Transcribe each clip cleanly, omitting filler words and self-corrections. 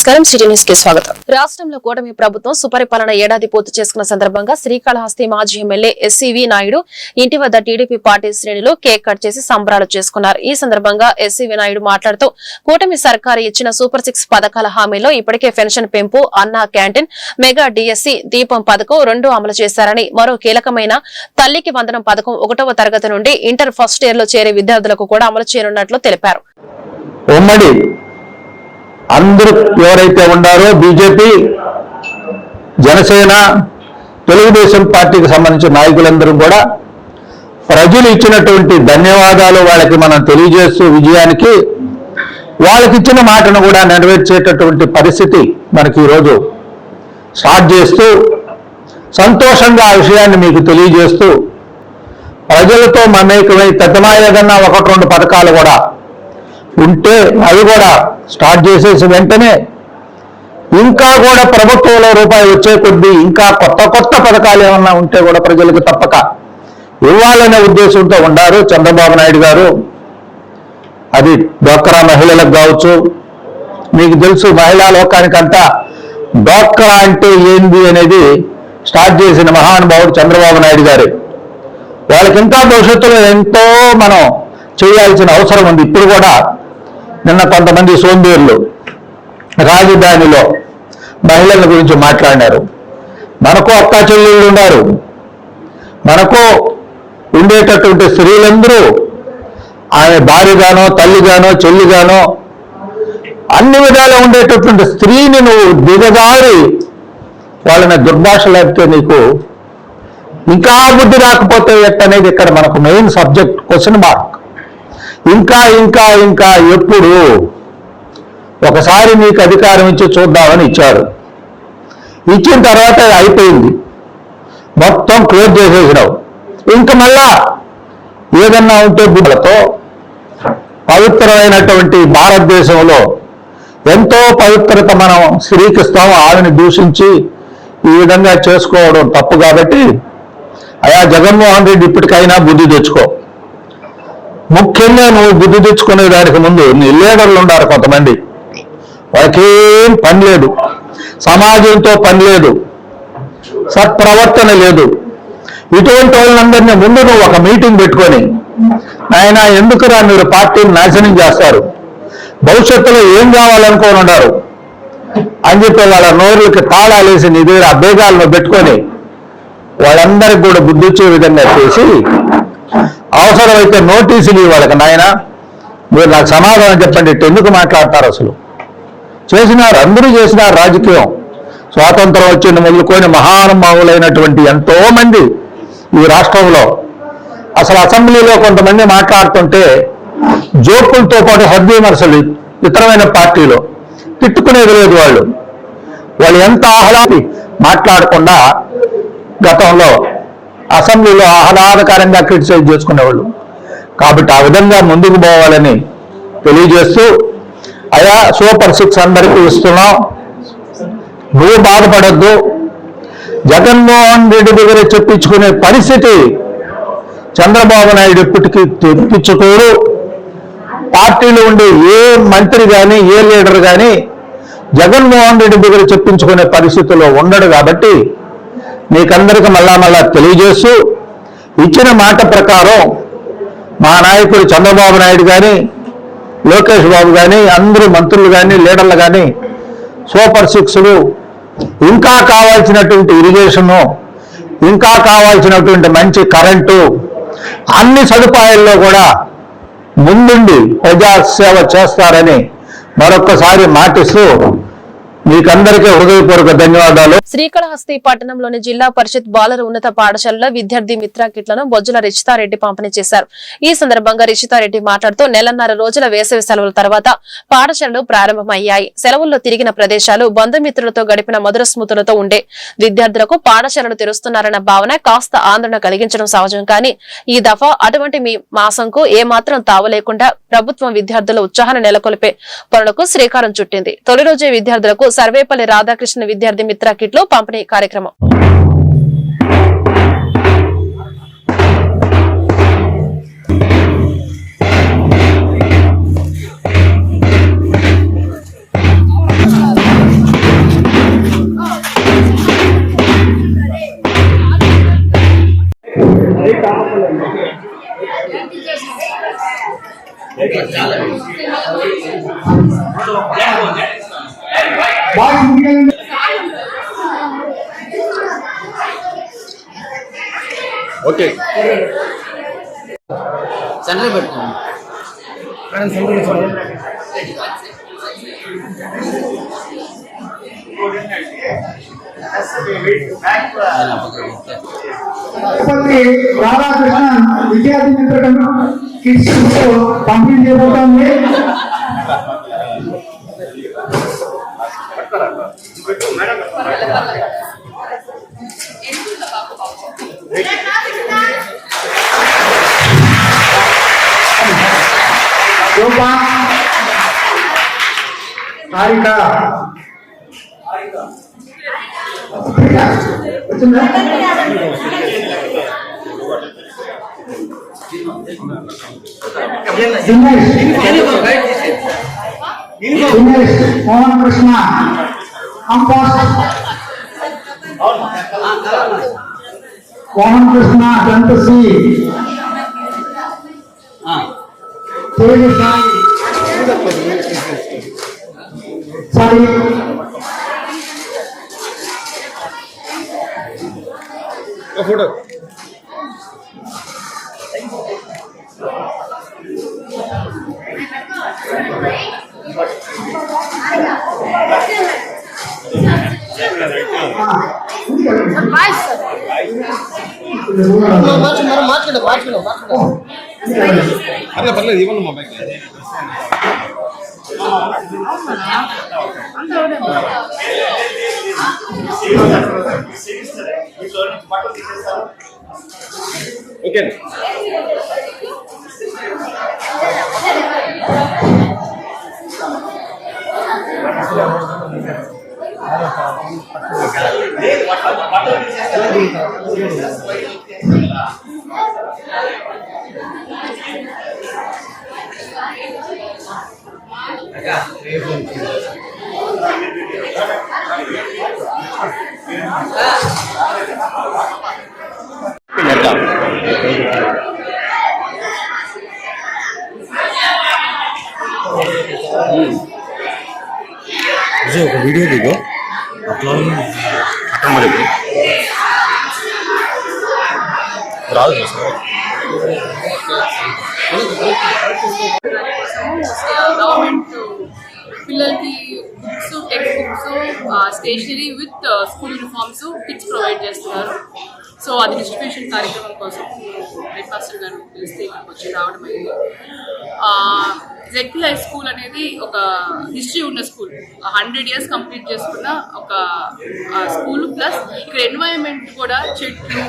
నమస్కారం, city news కి స్వాగతం. రాష్ట్రంలో కూటమి ప్రభుత్వం సుపరిపాలన ఏడాది పూర్తి చేసుకున్న సందర్భంగా శ్రీకాళహస్తి మాజీ ఎమ్మెల్యే ఎస్సీవీ నాయుడు ఇంటి వద్ద టీడీపీ పార్టీ శ్రేణులు కేక్ కట్ చేసి సంబరాలు చేసుకున్నారు. ఈ సందర్భంగా ఎస్సీవీ నాయుడు మాట్లాడుతూ కూటమి సర్కారు ఇచ్చిన సూపర్ 6 పథకాల హామీలో ఇప్పటికే పెన్షన్ పెంపు, అన్నా క్యాంటీన్, మెగా డిఎస్సీ, దీపం పథకం 2 అమలు చేశారని, మరో కీలకమైన తల్లికి వందనం పథకం 1వ తరగతి నుండి ఇంటర్ ఫస్ట్ ఇయర్ లో చేరే విద్యార్థులకు కూడా అమలు చేయనున్నట్లు తెలిపారు. అందరూ ఎవరైతే ఉన్నారో బీజేపీ, జనసేన, తెలుగుదేశం పార్టీకి సంబంధించిన నాయకులందరూ కూడా ప్రజలు ఇచ్చినటువంటి ధన్యవాదాలు వాళ్ళకి మనం తెలియజేస్తూ విజయానికి వాళ్ళకి ఇచ్చిన మాటను కూడా నెరవేర్చేటటువంటి పరిస్థితి మనకి ఈరోజు స్టార్ట్ చేస్తూ సంతోషంగా ఆ విషయాన్ని మీకు తెలియజేస్తూ ప్రజలతో మమేకమై ఏదన్నా 1-2 పథకాలు కూడా ఉంటే అవి కూడా స్టార్ట్ చేసేసి వెంటనే ఇంకా కూడా ప్రభుత్వంలో రూపాయి వచ్చే కొద్దీ ఇంకా కొత్త పథకాలు ఏమన్నా ఉంటే కూడా ప్రజలకు తప్పక ఇవ్వాలనే ఉద్దేశంతో ఉన్నారు చంద్రబాబు నాయుడు గారు. అది డ్వాక్రా మహిళలకు కావచ్చు, మీకు తెలుసు మహిళా లోకానికంతా డ్వాక్రా అంటే ఏంది అనేది స్టార్ట్ చేసిన మహానుభావుడు చంద్రబాబు నాయుడు గారు. వాళ్ళకి ఇంకా భవిష్యత్తులో ఎంతో మనం చేయాల్సిన అవసరం ఉంది. ఇప్పుడు కూడా నిన్న కొంతమంది సోంబేర్లు రాజధానిలో మహిళల గురించి మాట్లాడినారు. మనకు అక్కా చెల్లెళ్ళు ఉన్నారు, మనకు ఉండేటటువంటి స్త్రీలందరూ ఆమె భార్యగానో, తల్లిగానో, చెల్లిగానో అన్ని విధాలు ఉండేటటువంటి స్త్రీని నువ్వు దిగజారి వాళ్ళని దుర్భాషలాడితే నీకు ఇంకా బుద్ధి రాకపోతే ఎట్టనేది ఇక్కడ మనకు మెయిన్ సబ్జెక్ట్, క్వశ్చన్ మార్క్. ఇంకా ఎప్పుడు ఒకసారి నీకు అధికారం ఇచ్చి చూద్దామని ఇచ్చారు. ఇచ్చిన తర్వాత అయిపోయింది, మొత్తం క్లోజ్ చేసేసినావు. ఇంకా మళ్ళా ఏదన్నా ఉంటే బుద్ధులతో పవిత్రమైనటువంటి భారతదేశంలో ఎంతో పవిత్రత మనం స్త్రీకిస్తాము, ఆమెను దూషించి ఈ విధంగా చేసుకోవడం తప్పు. కాబట్టి అయా జగన్మోహన్ రెడ్డి ఇప్పటికైనా బుద్ధి తెచ్చుకో. ముఖ్యంగా నువ్వు బుద్ధి తెచ్చుకునే దానికి ముందు నీ లీడర్లు ఉన్నారు కొంతమంది, వాళ్ళకేం పని లేదు, సమాజంతో పని లేదు, సత్ప్రవర్తన లేదు. ఇటువంటి వాళ్ళందరినీ ముందు నువ్వు ఒక మీటింగ్ పెట్టుకొని, ఆయన ఎందుకురా మీరు పార్టీని నాశనం చేస్తారు, భవిష్యత్తులో ఏం కావాలనుకోని ఉన్నారు అని చెప్పి వాళ్ళ నోరులకి తాళాలేసి నీ దగ్గర ఆ బేగాలను పెట్టుకొని వాళ్ళందరికీ కూడా బుద్ధి ఇచ్చే విధంగా చేసి అవసరమైతే నోటీసులు వాళ్ళకి, నాయన మీరు నాకు సమాధానం చెప్పండి, ఎందుకు మాట్లాడతారు అసలు. చేసినారు, అందరూ చేసినారు. రాజకీయం స్వాతంత్రం వచ్చిన మొదలుకొని మహానుభావులైనటువంటి ఎంతో మంది ఈ రాష్ట్రంలో అసలు అసెంబ్లీలో కొంతమంది మాట్లాడుతుంటే జోకులతో పాటు హద్విమర్శలు ఇతరమైన పార్టీలో తిట్టుకునేది లేదు. వాళ్ళు ఎంత ఆహ్లాది మాట్లాడకుండా గతంలో అసెంబ్లీలో ఆహ్లాదకరంగా క్రిటిసైజ్ చేసుకునేవాళ్ళు. కాబట్టి ఆ విధంగా ముందుకు పోవాలని తెలియజేస్తూ, అయా సూపర్ 6 అందరికీ ఇస్తున్నాం, నువ్వు బాధపడద్దు. జగన్మోహన్ రెడ్డి దగ్గర చెప్పించుకునే పరిస్థితి చంద్రబాబు నాయుడు ఎప్పటికీ తెప్పించుకోరు. పార్టీలో ఉండే ఏ మంత్రి కానీ ఏ లీడర్ కానీ జగన్మోహన్ రెడ్డి దగ్గర చెప్పించుకునే పరిస్థితిలో ఉండడు. కాబట్టి మీకందరికీ మళ్ళా తెలియజేస్తూ, ఇచ్చిన మాట ప్రకారం మా నాయకుడు చంద్రబాబు నాయుడు కానీ, లోకేష్ బాబు కానీ, అందరూ మంత్రులు కానీ, లీడర్లు కానీ సూపర్ 6లు, ఇంకా కావాల్సినటువంటి ఇరిగేషను, ఇంకా కావాల్సినటువంటి మంచి కరెంటు, అన్ని సదుపాయాల్లో కూడా ముందుండి ప్రజాసేవ చేస్తారని మరొక్కసారి మాటిస్తూ మీకందరికీ హృదయపూర్వక ధన్యవాదాలు. శ్రీకాళహస్తి పట్టణంలోని జిల్లా పరిషత్ బాలర ఉన్నత పాఠశాలలో విద్యార్థి మిత్ర కిట్లను బొజ్జుల రిషితారెడ్డి పంపిణీ చేశారు. ఈ సందర్భంగా రిషితారెడ్డి మాట్లాడుతూ 1.5 రోజుల వేసవి సెలవుల తర్వాత పాఠశాలలు ప్రారంభమయ్యాయి. సెలవుల్లో తిరిగిన ప్రదేశాలు, బంధుమిత్రులతో గడిపిన మధుర స్మృతులతో ఉండే విద్యార్థులకు పాఠశాలలు తెరుస్తున్నారన్న భావన కాస్త ఆందోళన కలిగించడం సహజం. కానీ ఈ దఫా అటువంటి మీ మాసంకు ఏమాత్రం తావలేకుండా ప్రభుత్వం విద్యార్థుల ఉత్సాహాన్ని నెలకొల్పే పనులకు శ్రీకారం చుట్టింది. తొలి రోజే విద్యార్థులకు సర్వేపల్లి రాధాకృష్ణ విద్యార్థి మిత్ర కిట్లు పంపిణీ కార్యక్రమం. ఓకే సెంటర్ పెట్టుకోండి. రాధాకృష్ణ విద్యార్థి మిత్రులను కిడ్స్ పంపిణీ చేయబోతోంది. హారిక వచ్చిందా? దినేష్ మోహన్ కృష్ణ కంపోస్ట్ మోహన్ కృష్ణ సంతసి తేజ సాయి ఫోటో అదే పర్లేదు ఇవ్వండి మా బైక్ ఓకే ఒక వీడియో దిగో అట్లా మరి రాదు గవర్నమెంట్ పిల్లలకి books text books stationery with school uniforms kits provide చేస్తున్నారు. సో అది డిస్ట్రిబ్యూషన్ కార్యక్రమం కోసం హెడ్ మాస్టర్ గారు పిలిస్తే ఇక్కడికి వచ్చి రావడం అయింది. జెడ్పీ హై స్కూల్ అనేది ఒక హిస్టరీ ఉన్న స్కూల్, 100 years కంప్లీట్ చేసుకున్న ఒక స్కూల్. ప్లస్ ఇక్కడ ఎన్వైరన్మెంట్ కూడా చెట్లు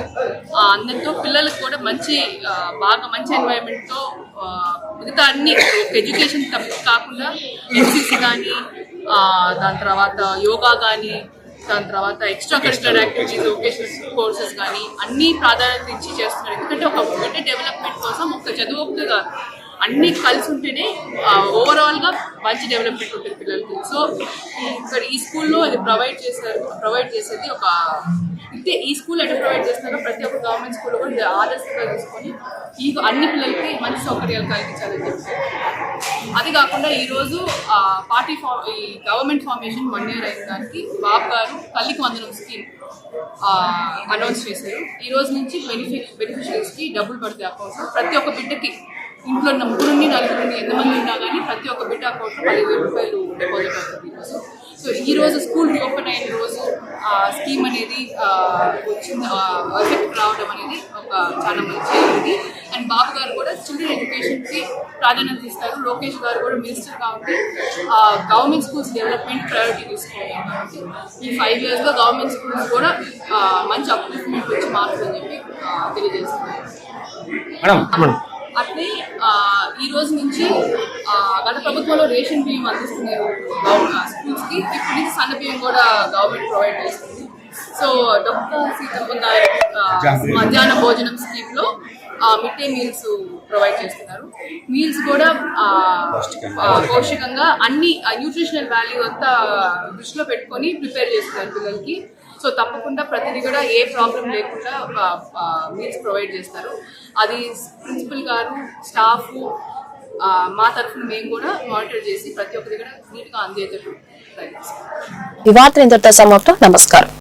అందరితో పిల్లలకు కూడా బాగా మంచి ఎన్వైరన్మెంట్తో మిగతా అన్ని ఎడ్యుకేషన్ కాకుండా ఎన్సీసీ కానీ దాని తర్వాత యోగా కానీ దాని తర్వాత extra curricular activities vocational courses కానీ అన్ని ప్రాధాన్యత ఇచ్చి చేస్తున్నారు. ఎందుకంటే ఒక బిడ్డ డెవలప్మెంట్ కోసం ఒక చదువు ఒకటిగా అన్నీ కలిసి ఉంటేనే ఓవరాల్గా మంచి డెవలప్మెంట్ ఉంటుంది పిల్లలకి. సో ఇక్కడ ఈ స్కూల్లో అది ప్రొవైడ్ చేసేది ఒక అంటే ఈ స్కూల్ ఎట్లా ప్రొవైడ్ చేస్తున్నారో ప్రతి ఒక్క గవర్నమెంట్ స్కూల్లో కూడా ఆదర్శంగా తీసుకొని అన్ని పిల్లలకి మంచి సౌకర్యాలు కలిగించాలని చెప్పి. అది కాకుండా ఈరోజు ఈ గవర్నమెంట్ ఫార్మేషన్ 1 year అయిన దానికి బాబు గారు తల్లికి వందనం స్కీమ్ అనౌన్స్ చేశారు. ఈ రోజు నుంచి బెనిఫిషరీస్కి డబ్బులు పడితే అకౌంట్స్ ప్రతి ఒక్క బిడ్డకి ఇంట్లో 3 నుండి 4 నుండి ఎంతమంది ఉన్నా కానీ ప్రతి ఒక్క బిడ్డ అకౌంట్లో 10,000 రూపాయలు డిపాజిట్ అవుతుంది ఈరోజు. సో ఈరోజు స్కూల్ రీఓపెన్ అయిన రోజు స్కీమ్ అనేది వచ్చింది, ఎఫెక్ట్ రావడం అనేది ఒక చాలా మంచి ఇది. అండ్ బాబు గారు కూడా చిల్డ్రన్ ఎడ్యుకేషన్కి ప్రాధాన్యత ఇస్తారు. లోకేష్ గారు కూడా మినిస్టర్ కాబట్టి గవర్నమెంట్ స్కూల్స్ డెవలప్మెంట్ ప్రయారిటీ తీసుకోవాలి కాబట్టి ఈ 5 yearsలో గవర్నమెంట్ స్కూల్స్ కూడా మంచి అప్లిఫ్మెంట్ వచ్చి మారుతుందని చెప్పి తెలియజేస్తున్నారు. అట్లే ఈ రోజు నుంచి గత ప్రభుత్వంలో రేషన్ బియ్యం అందిస్తున్నారు స్కూల్స్కి. ఇప్పుడు నుంచి సన్న బియ్యం కూడా గవర్నమెంట్ ప్రొవైడ్ చేస్తుంది. సో డాక్టర్ సీతమ్మ గారు మధ్యాహ్న భోజనం స్కీమ్లో మిడ్ డే మీల్స్ ప్రొవైడ్ చేస్తున్నారు. మీల్స్ కూడా పౌష్టికంగా అన్ని న్యూట్రిషనల్ వాల్యూ అంతా దృష్టిలో పెట్టుకొని ప్రిపేర్ చేస్తున్నారు పిల్లలకి. సో తప్పకుండా ప్రతిదీ కూడా ఏ ప్రాబ్లం లేకుండా మీల్స్ ప్రొవైడ్ చేస్తారు. అది ప్రిన్సిపల్ గారు, స్టాఫ్, మా తరఫున మేము కూడా మానిటర్ చేసి ప్రతి ఒక్కరి కూడా నీట్గా అందేటట్టు ప్రయత్నిస్తాం. ఈ వార్త ఇంతటితో సమాప్తం. నమస్కారం.